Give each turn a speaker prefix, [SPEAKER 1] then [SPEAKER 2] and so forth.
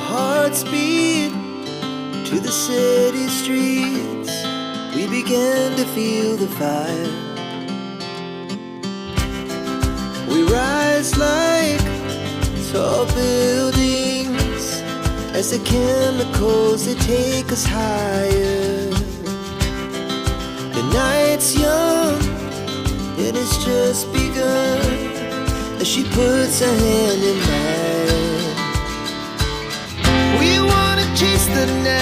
[SPEAKER 1] hearts beat to the city streets. We began to feel the fire. We rise like tall buildings as the chemicals, they take us higher. The night's young, it has just begun, as she puts her hand in mine. We wanna chase the night,